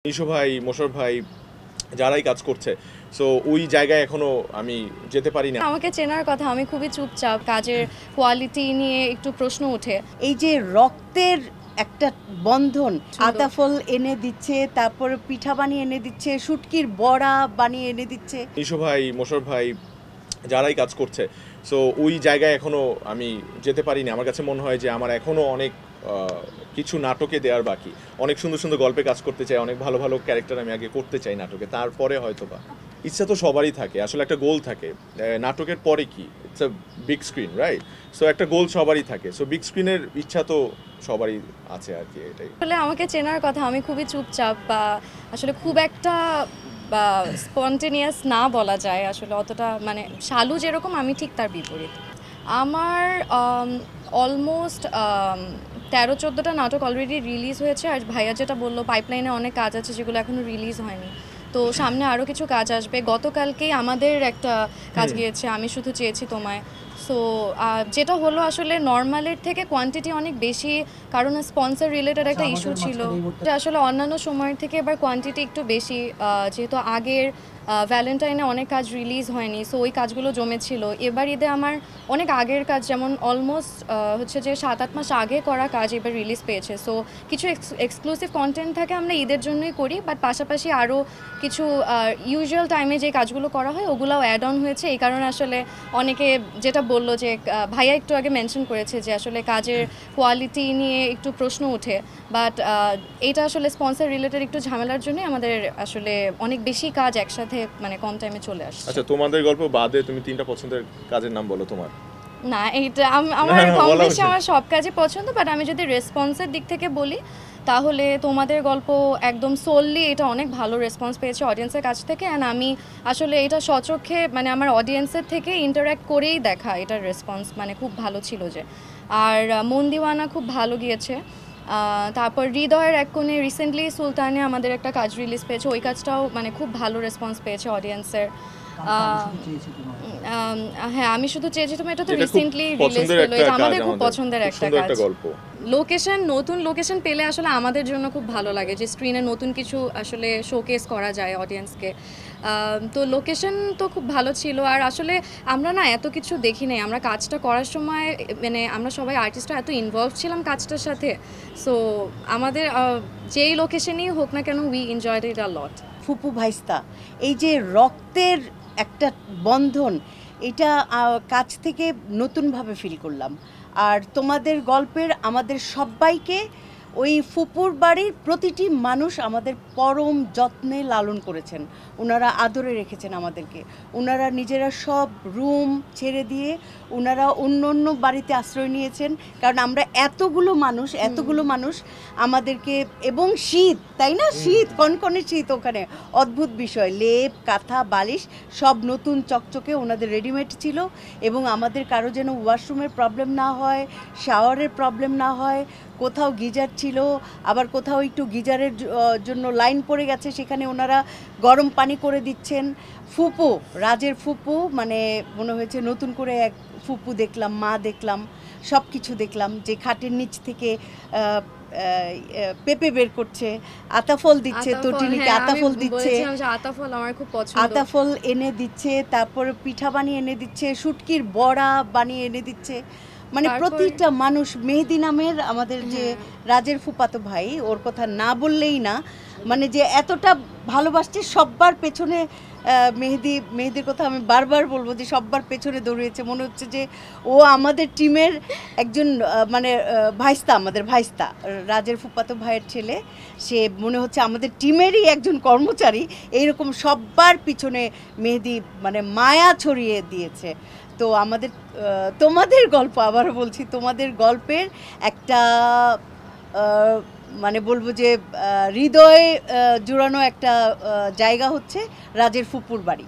নিশো ভাই, মোশাররফ ভাই যারাই কাজ করছে, সো ওই জায়গায় এখনো আমি যেতে পারি না। আমাকে চেনার কথা, আমি খুবই চুপচাপ, কাজের কোয়ালিটি নিয়ে একটু প্রশ্ন ওঠে। এই যে রক্তের একটা বন্ধন, আতা ফল এনে দিচ্ছে, তারপরে পিঠা বানিয়ে এনে দিচ্ছে, শুটকির বড়া বানিয়ে এনে দিচ্ছে। নিশো ভাই, মোশাররফ ভাই যারাই কাজ করছে, সো ওই জায়গায় এখনো আমি যেতে পারিনি। আমার কাছে মনে হয় যে আমার এখনো অনেক কিছু নাটকে দেওয়ার বাকি। অনেক সুন্দর সুন্দর গল্পে কাজ করতে চাই, অনেক ভালো ভালো ক্যারেক্টার আমি আগে করতে চাই নাটকে, তারপরে হয়তো বা ইচ্ছা তো সবারই থাকে, আসলে একটা গোল থাকে। নাটকের পরে কি, it's a big screen, right? So একটা গোল সবারই থাকে, সো বিগ স্ক্রিনের ইচ্ছা তো সবারই আছে আর কি, এটাই। আসলে আমাকে চেনার কথা, আমি খুবই চুপচাপ বা আসলে খুব একটা বা স্পন্টেনিয়াস না বলা যায়, আসলে অতটা মানে শালু যেরকম আমি ঠিক তার বিপরীত। আমার অলমোস্ট 13-14টা নাটক অলরেডি রিলিজ হয়েছে, আর ভাইয়া যেটা বললো পাইপলাইনে অনেক কাজ আছে যেগুলো এখনও রিলিজ হয়নি। তো সামনে আরও কিছু কাজ আসবে। গতকালকেই আমাদের একটা কাজ গিয়েছে, আমি শুধু চেয়েছি তোমায়। সো যেটা হলো আসলে নর্মালের থেকে কোয়ান্টিটি অনেক বেশি, কারণ স্পন্সর রিলেটেড একটা ইস্যু ছিল। আসলে অন্যান্য সময়ের থেকে এবার কোয়ান্টিটি একটু বেশি, যেহেতু আগের ভ্যালেন্টাইনে অনেক কাজ রিলিজ হয়নি, সো ওই কাজগুলো জমেছিল। এবার ঈদে আমার অনেক আগের কাজ, যেমন অলমোস্ট হচ্ছে যে 7-8 মাস আগে করা কাজ এবার রিলিজ পেয়েছে। সো কিছু এক্সক্লুসিভ কন্টেন্ট থাকে আমরা ঈদের জন্যই করি, বাট পাশাপাশি আরও কিছু ইউজুয়াল টাইমে যে কাজগুলো করা হয় ওগুলোও অ্যাড অন হয়েছে। এই কারণে আসলে অনেকে যেটা বললো যে ভাইয়া একটু আগে মেনশন করেছে যে আসলে কাজের কোয়ালিটি নিয়ে একটু প্রশ্ন ওঠে, বাট এটা আসলে স্পন্সর রিলেটেড একটু ঝামেলার জন্য আমাদের আসলে অনেক বেশি কাজ একসাথে মানে কম টাইমে চলে আসছে। আচ্ছা, তোমাদের গল্প বাদে তুমি 3টা পছন্দের কাজের নাম বলো তোমার। না, এইটা আমার কম বেশি আমার সব কাজই পছন্দ, বাট আমি যদি রেসপন্সের দিক থেকে বলি তাহলে তোমাদের গল্প একদম সোললি এটা অনেক ভালো রেসপন্স পেয়েছে অডিয়েন্সের কাছ থেকে। অ্যান্ড আমি আসলে এটা সচক্ষে মানে আমার অডিয়েন্সের থেকে ইন্টারাক্ট করেই দেখা, এটার রেসপন্স মানে খুব ভালো ছিল যে। আর মন দিওয়ানা খুব ভালো গিয়েছে। তারপর হৃদয়ের এক কোণে রিসেন্টলি সুলতানে আমাদের একটা কাজ রিলিজ পেয়েছে, ওই কাজটাও মানে খুব ভালো রেসপন্স পেয়েছে অডিয়েন্সের। হ্যাঁ, আমি শুধু চেয়েছি তুমি, এটা তো রিসেন্টলি রিলিজ হলো, এটা আমাদের খুব পছন্দের একটা কাজ। লোকেশন, নতুন লোকেশন পেলে আসলে আমাদের জন্য খুব ভালো লাগে যে স্ক্রিনে নতুন কিছু আসলে শোকেস করা যায় অডিয়েন্সকে। তো লোকেশন তো খুব ভালো ছিল। আর আসলে আমরা না এত কিছু দেখি নাই, আমরা কাজটা করার সময় মানে আমরা সবাই আর্টিস্টরা এত ইনভলভ ছিলাম কাজটার সাথে। সো আমাদের যেই লোকেশনেই হোক না কেন, উই এনজয়েড ইট আ লট। ফুপু ভাইস্তা, এই যে রক্তের একটা বন্ধন, এটা কাছ থেকে নতুনভাবে ফিল করলাম। আর তোমাদের গল্পের আমাদের সবাইকে ওই ফুপুর বাড়ির প্রতিটি মানুষ আমাদের পরম যত্নে লালন করেছেন, ওনারা আদরে রেখেছেন আমাদেরকে। ওনারা নিজেরা সব রুম ছেড়ে দিয়ে ওনারা অন্য অন্য বাড়িতে আশ্রয় নিয়েছেন, কারণ আমরা এতগুলো মানুষ আমাদেরকে, এবং শীত, তাই না, শীত, কনকনে শীত, ওখানে অদ্ভুত বিষয়, লেপ কাঁথা বালিশ সব নতুন চকচকে ওনাদের রেডিমেড ছিল। এবং আমাদের কারো যেন ওয়াশরুমের প্রবলেম না হয়, শাওয়ারের প্রবলেম না হয়। কোথাও গিজার ছিল, আবার কোথাও একটু গিজারের জন্য লাইন পড়ে গেছে, সেখানে ওনারা গরম পানি করে দিচ্ছেন। ফুপু, রাজের ফুপু, মানে মনে হয়েছে নতুন করে এক ফুপু দেখলাম, মা দেখলাম, সব কিছু দেখলাম। যে খাটের নিচ থেকে পেঁপে বের করছে, আতাফল দিচ্ছে, তটিনীকে আতাফল দিচ্ছে, আতাফল আমার খুব পছন্দ, আতাফল এনে দিচ্ছে, তারপরে পিঠা বানিয়ে এনে দিচ্ছে, শুটকির বড়া বানিয়ে এনে দিচ্ছে। মানে প্রতিটা মানুষ, মেহেদি নামের আমাদের যে রাজের ফুপাতো ভাই, ওর কথা না বললেই না, মানে যে এতটা ভালোবাসছে সব্বার পেছনে। মেহেদির কথা আমি বারবার বলবো যে সব্বার পেছনে দৌড়িয়েছে, মনে হচ্ছে যে ও আমাদের টিমের একজন মানে ভাইস্তা, আমাদের ভাইস্তা, রাজের ফুপাতো ভাইয়ের ছেলে, সে মনে হচ্ছে আমাদের টিমেরই একজন কর্মচারী। এইরকম সব্বার পিছনে মেহেদি মানে মায়া ছড়িয়ে দিয়েছে। তো আমাদের তোমাদের গল্প, আবার বলছি, তোমাদের গল্পের একটা মানে বলবো যে হৃদয় জুড়ানো একটা জায়গা হচ্ছে রাজের ফুপুর বাড়ি।